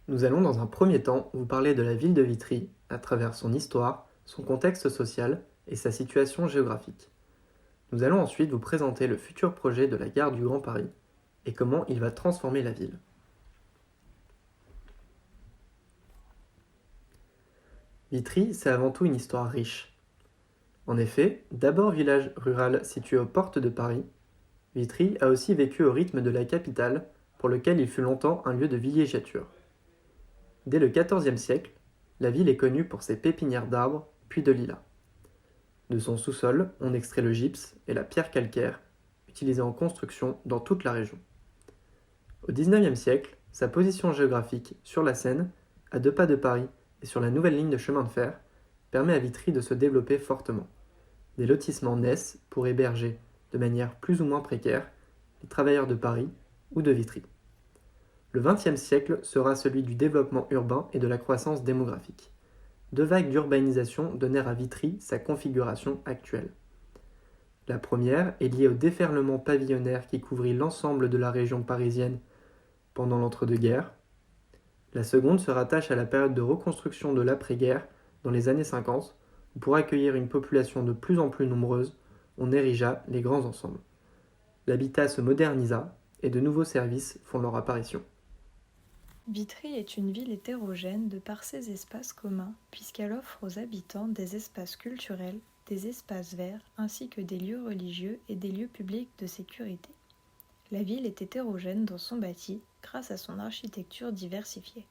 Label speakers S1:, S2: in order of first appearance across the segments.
S1: Nous allons dans un premier temps vous parler de la ville de Vitry à travers son histoire, son contexte social et sa situation géographique. Nous allons ensuite vous présenter le futur projet de la gare du Grand Paris et comment il va transformer la ville. Vitry, c'est avant tout une histoire riche. En effet, d'abord village rural situé aux portes de Paris, Vitry a aussi vécu au rythme de la capitale, pour lequel il fut longtemps un lieu de villégiature. Dès le XIVe siècle, la ville est connue pour ses pépinières d'arbres, puis de lilas. De son sous-sol, on extrait le gypse et la pierre calcaire, utilisés en construction dans toute la région. Au XIXe siècle, sa position géographique sur la Seine, à 2 pas de Paris et sur la nouvelle ligne de chemin de fer, permet à Vitry de se développer fortement. Des lotissements naissent pour héberger, de manière plus ou moins précaire, les travailleurs de Paris ou de Vitry. Le XXe siècle sera celui du développement urbain et de la croissance démographique. 2 vagues d'urbanisation donnèrent à Vitry sa configuration actuelle. La première est liée au déferlement pavillonnaire qui couvrit l'ensemble de la région parisienne pendant l'entre-deux-guerres. La seconde se rattache à la période de reconstruction de l'après-guerre dans les années 50, où pour accueillir une population de plus en plus nombreuse, on érigea les grands ensembles. L'habitat se modernisa et de nouveaux services font leur apparition.
S2: Vitry est une ville hétérogène de par ses espaces communs, puisqu'elle offre aux habitants des espaces culturels, des espaces verts, ainsi que des lieux religieux et des lieux publics de sécurité. La ville est hétérogène dans son bâti, grâce à son architecture diversifiée.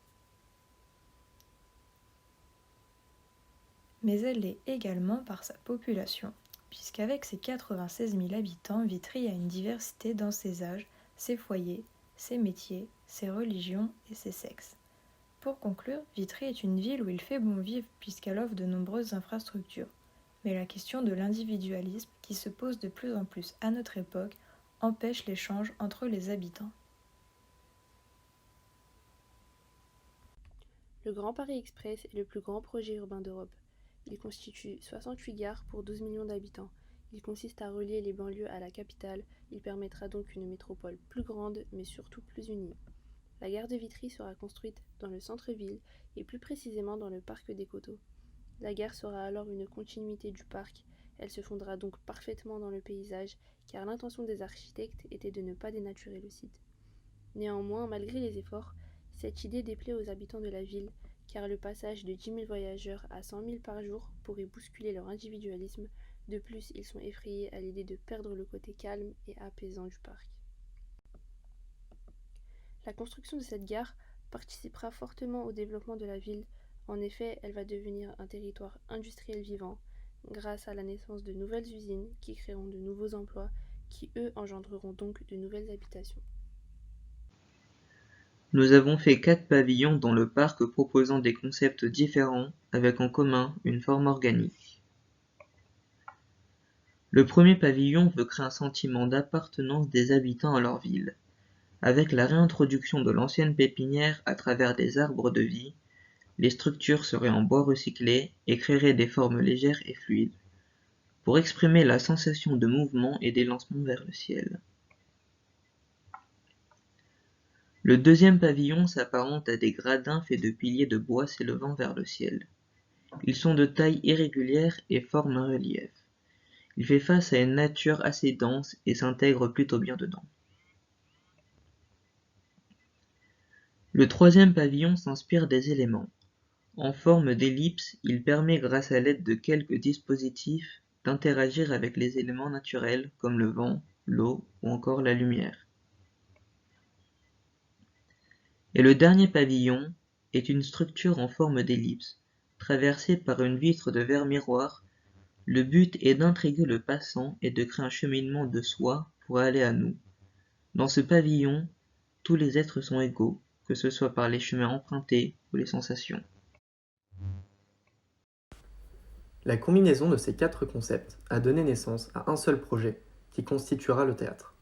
S2: Mais elle l'est également par sa population, puisqu'avec ses 96 000 habitants, Vitry a une diversité dans ses âges, ses foyers, ses métiers, ses religions et ses sexes. Pour conclure, Vitry est une ville où il fait bon vivre puisqu'elle offre de nombreuses infrastructures. Mais la question de l'individualisme, qui se pose de plus en plus à notre époque, empêche l'échange entre les habitants.
S3: Le Grand Paris Express est le plus grand projet urbain d'Europe. Il constitue 68 gares pour 12 millions d'habitants. Il consiste à relier les banlieues à la capitale. Il permettra donc une métropole plus grande, mais surtout plus unie. La gare de Vitry sera construite dans le centre-ville et plus précisément dans le parc des Coteaux. La gare sera alors une continuité du parc. Elle se fondera donc parfaitement dans le paysage, car l'intention des architectes était de ne pas dénaturer le site. Néanmoins, malgré les efforts, cette idée déplaît aux habitants de la ville, car le passage de 10 000 voyageurs à 100 000 par jour pourrait bousculer leur individualisme. De plus, ils sont effrayés à l'idée de perdre le côté calme et apaisant du parc. La construction de cette gare participera fortement au développement de la ville. En effet, elle va devenir un territoire industriel vivant, grâce à la naissance de nouvelles usines qui créeront de nouveaux emplois, qui eux engendreront donc de nouvelles habitations.
S4: Nous avons fait 4 pavillons dans le parc proposant des concepts différents avec en commun une forme organique. Le premier pavillon veut créer un sentiment d'appartenance des habitants à leur ville. Avec la réintroduction de l'ancienne pépinière à travers des arbres de vie, les structures seraient en bois recyclé et créeraient des formes légères et fluides, pour exprimer la sensation de mouvement et d'élancement vers le ciel. Le deuxième pavillon s'apparente à des gradins faits de piliers de bois s'élevant vers le ciel. Ils sont de taille irrégulière et forment un relief. Il fait face à une nature assez dense et s'intègre plutôt bien dedans. Le troisième pavillon s'inspire des éléments. En forme d'ellipse, il permet grâce à l'aide de quelques dispositifs d'interagir avec les éléments naturels comme le vent, l'eau ou encore la lumière. Et le dernier pavillon est une structure en forme d'ellipse, traversée par une vitre de verre miroir. Le but est d'intriguer le passant et de créer un cheminement de soi pour aller à nous. Dans ce pavillon, tous les êtres sont égaux, que ce soit par les chemins empruntés ou les sensations.
S1: La combinaison de ces 4 concepts a donné naissance à un seul projet qui constituera le théâtre.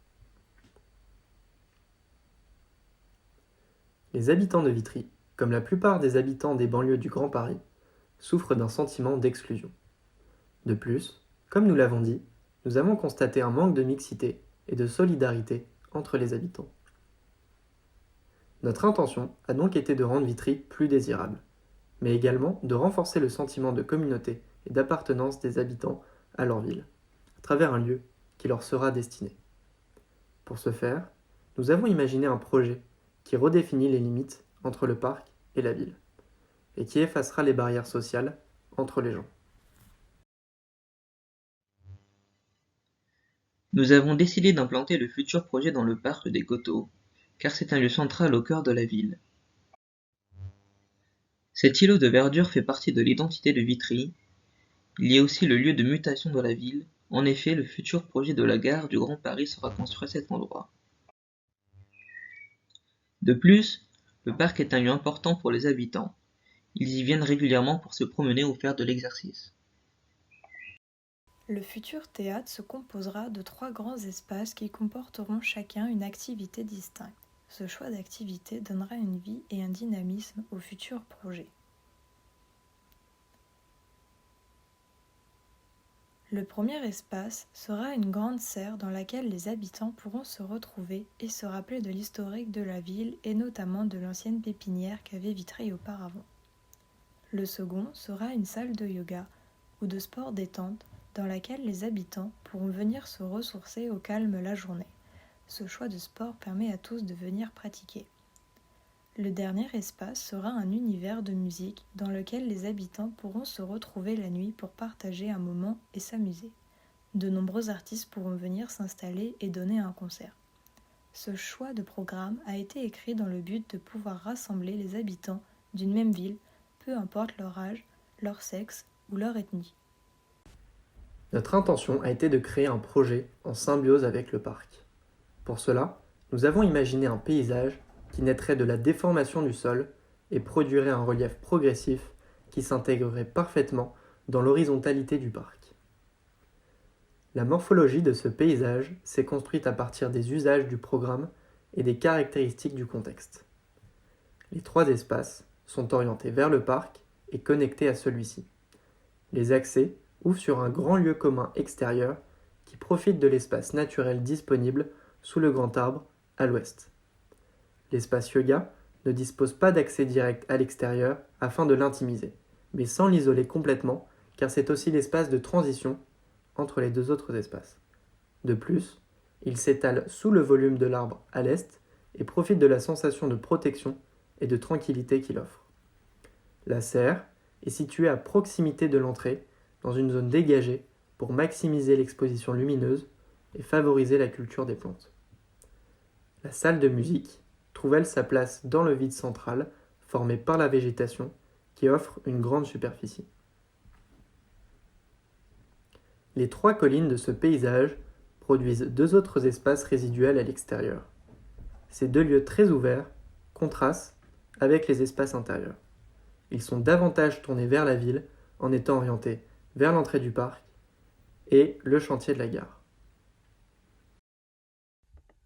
S1: Les habitants de Vitry, comme la plupart des habitants des banlieues du Grand Paris, souffrent d'un sentiment d'exclusion. De plus, comme nous l'avons dit, nous avons constaté un manque de mixité et de solidarité entre les habitants. Notre intention a donc été de rendre Vitry plus désirable, mais également de renforcer le sentiment de communauté et d'appartenance des habitants à leur ville, à travers un lieu qui leur sera destiné. Pour ce faire, nous avons imaginé un projet qui redéfinit les limites entre le parc et la ville, et qui effacera les barrières sociales entre les gens.
S4: Nous avons décidé d'implanter le futur projet dans le parc des Coteaux, car c'est un lieu central au cœur de la ville. Cet îlot de verdure fait partie de l'identité de Vitry. Il est aussi le lieu de mutation de la ville. En effet, le futur projet de la gare du Grand Paris sera construit à cet endroit. De plus, le parc est un lieu important pour les habitants. Ils y viennent régulièrement pour se promener ou faire de l'exercice.
S2: Le futur théâtre se composera de 3 grands espaces qui comporteront chacun une activité distincte. Ce choix d'activité donnera une vie et un dynamisme au futur projet. Le premier espace sera une grande serre dans laquelle les habitants pourront se retrouver et se rappeler de l'historique de la ville et notamment de l'ancienne pépinière qu'avait Vitry auparavant. Le second sera une salle de yoga ou de sport détente dans laquelle les habitants pourront venir se ressourcer au calme la journée. Ce choix de sport permet à tous de venir pratiquer. Le dernier espace sera un univers de musique dans lequel les habitants pourront se retrouver la nuit pour partager un moment et s'amuser. De nombreux artistes pourront venir s'installer et donner un concert. Ce choix de programme a été écrit dans le but de pouvoir rassembler les habitants d'une même ville, peu importe leur âge, leur sexe ou leur ethnie.
S1: Notre intention a été de créer un projet en symbiose avec le parc. Pour cela, nous avons imaginé un paysage qui naîtrait de la déformation du sol et produirait un relief progressif qui s'intégrerait parfaitement dans l'horizontalité du parc. La morphologie de ce paysage s'est construite à partir des usages du programme et des caractéristiques du contexte. Les 3 espaces sont orientés vers le parc et connectés à celui-ci. Les accès ouvrent sur un grand lieu commun extérieur qui profite de l'espace naturel disponible sous le grand arbre à l'ouest. L'espace yoga ne dispose pas d'accès direct à l'extérieur afin de l'intimiser, mais sans l'isoler complètement car c'est aussi l'espace de transition entre les 2 autres espaces. De plus, il s'étale sous le volume de l'arbre à l'est et profite de la sensation de protection et de tranquillité qu'il offre. La serre est située à proximité de l'entrée, dans une zone dégagée pour maximiser l'exposition lumineuse et favoriser la culture des plantes. La salle de musique trouve elle sa place dans le vide central formé par la végétation qui offre une grande superficie. Les 3 collines de ce paysage produisent 2 autres espaces résiduels à l'extérieur. Ces 2 lieux très ouverts contrastent avec les espaces intérieurs. Ils sont davantage tournés vers la ville en étant orientés vers l'entrée du parc et le chantier de la gare.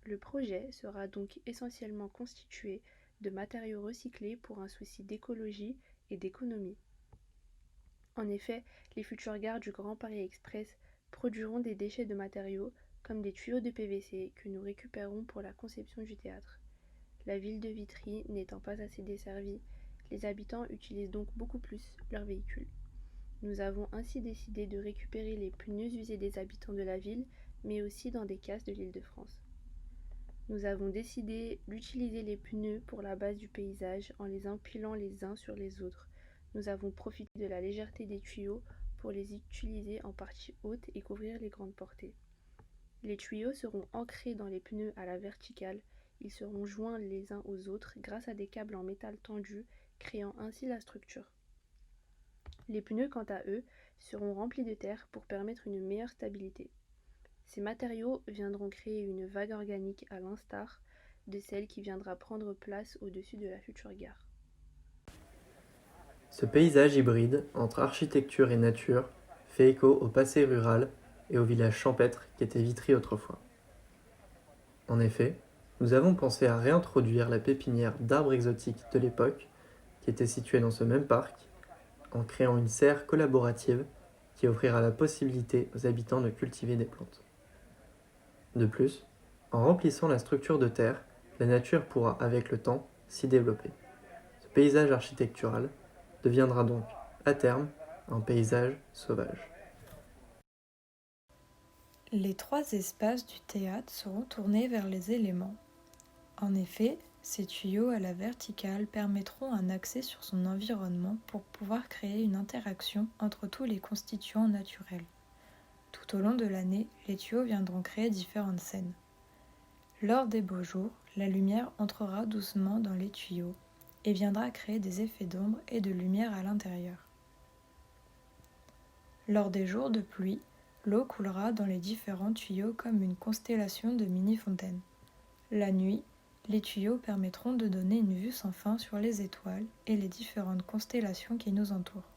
S3: Le projet sera donc essentiellement constitué de matériaux recyclés pour un souci d'écologie et d'économie. En effet, les futures gares du Grand Paris Express produiront des déchets de matériaux comme des tuyaux de PVC que nous récupérons pour la conception du théâtre. La ville de Vitry n'étant pas assez desservie, les habitants utilisent donc beaucoup plus leurs véhicules. Nous avons ainsi décidé de récupérer les pneus usés des habitants de la ville, mais aussi dans des casses de l'Île-de-France. Nous avons décidé d'utiliser les pneus pour la base du paysage en les empilant les uns sur les autres. Nous avons profité de la légèreté des tuyaux pour les utiliser en partie haute et couvrir les grandes portées. Les tuyaux seront ancrés dans les pneus à la verticale. Ils seront joints les uns aux autres grâce à des câbles en métal tendus, créant ainsi la structure. Les pneus, quant à eux, seront remplis de terre pour permettre une meilleure stabilité. Ces matériaux viendront créer une vague organique à l'instar de celle qui viendra prendre place au-dessus de la future gare.
S1: Ce paysage hybride entre architecture et nature fait écho au passé rural et au village champêtre qui était Vitry autrefois. En effet, nous avons pensé à réintroduire la pépinière d'arbres exotiques de l'époque qui était située dans ce même parc en créant une serre collaborative qui offrira la possibilité aux habitants de cultiver des plantes. De plus, en remplissant la structure de terre, la nature pourra, avec le temps, s'y développer. Ce paysage architectural deviendra donc, à terme, un paysage sauvage.
S2: Les 3 espaces du théâtre seront tournés vers les éléments. En effet, ces tuyaux à la verticale permettront un accès sur son environnement pour pouvoir créer une interaction entre tous les constituants naturels. Tout au long de l'année, les tuyaux viendront créer différentes scènes. Lors des beaux jours, la lumière entrera doucement dans les tuyaux et viendra créer des effets d'ombre et de lumière à l'intérieur. Lors des jours de pluie, l'eau coulera dans les différents tuyaux comme une constellation de mini-fontaines. La nuit, les tuyaux permettront de donner une vue sans fin sur les étoiles et les différentes constellations qui nous entourent.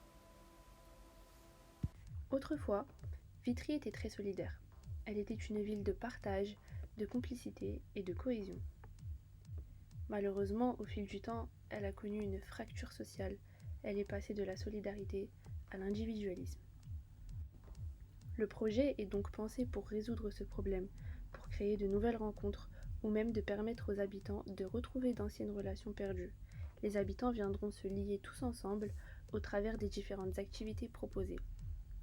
S3: Autrefois, Vitry était très solidaire. Elle était une ville de partage, de complicité et de cohésion. Malheureusement, au fil du temps, elle a connu une fracture sociale. Elle est passée de la solidarité à l'individualisme. Le projet est donc pensé pour résoudre ce problème, pour créer de nouvelles rencontres ou même de permettre aux habitants de retrouver d'anciennes relations perdues. Les habitants viendront se lier tous ensemble au travers des différentes activités proposées.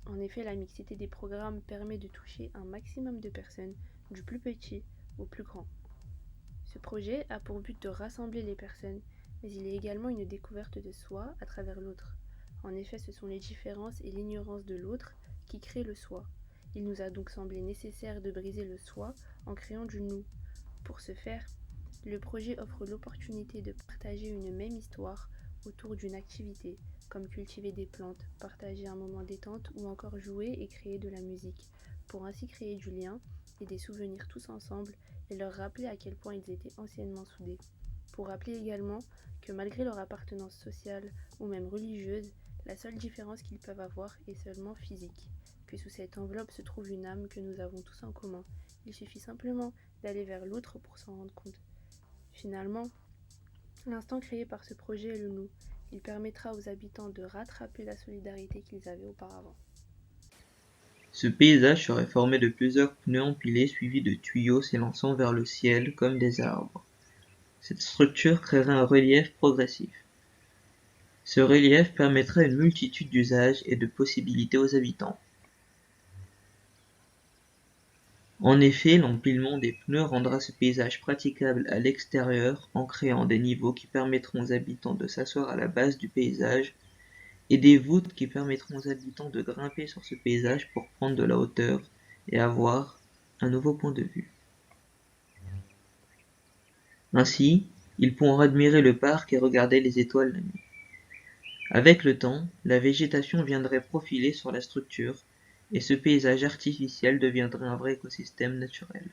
S3: En effet, la mixité des programmes permet de toucher un maximum de personnes, du plus petit au plus grand. Ce projet a pour but de rassembler les personnes, mais il est également une découverte de soi à travers l'autre. En effet, ce sont les différences et l'ignorance de l'autre qui créent le soi. Il nous a donc semblé nécessaire de briser le soi en créant du nous. Pour ce faire, le projet offre l'opportunité de partager une même histoire autour d'une activité, comme cultiver des plantes, partager un moment détente ou encore jouer et créer de la musique, pour ainsi créer du lien et des souvenirs tous ensemble et leur rappeler à quel point ils étaient anciennement soudés. Pour rappeler également que malgré leur appartenance sociale ou même religieuse, la seule différence qu'ils peuvent avoir est seulement physique, que sous cette enveloppe se trouve une âme que nous avons tous en commun. Il suffit simplement d'aller vers l'autre pour s'en rendre compte. Finalement, l'instant créé par ce projet est le nous. Il permettra aux habitants de rattraper la solidarité qu'ils avaient auparavant.
S4: Ce paysage serait formé de plusieurs pneus empilés suivis de tuyaux s'élançant vers le ciel comme des arbres. Cette structure créerait un relief progressif. Ce relief permettrait une multitude d'usages et de possibilités aux habitants. En effet, l'empilement des pneus rendra ce paysage praticable à l'extérieur en créant des niveaux qui permettront aux habitants de s'asseoir à la base du paysage et des voûtes qui permettront aux habitants de grimper sur ce paysage pour prendre de la hauteur et avoir un nouveau point de vue. Ainsi, ils pourront admirer le parc et regarder les étoiles la nuit. Avec le temps, la végétation viendrait profiler sur la structure et ce paysage artificiel deviendrait un vrai écosystème naturel.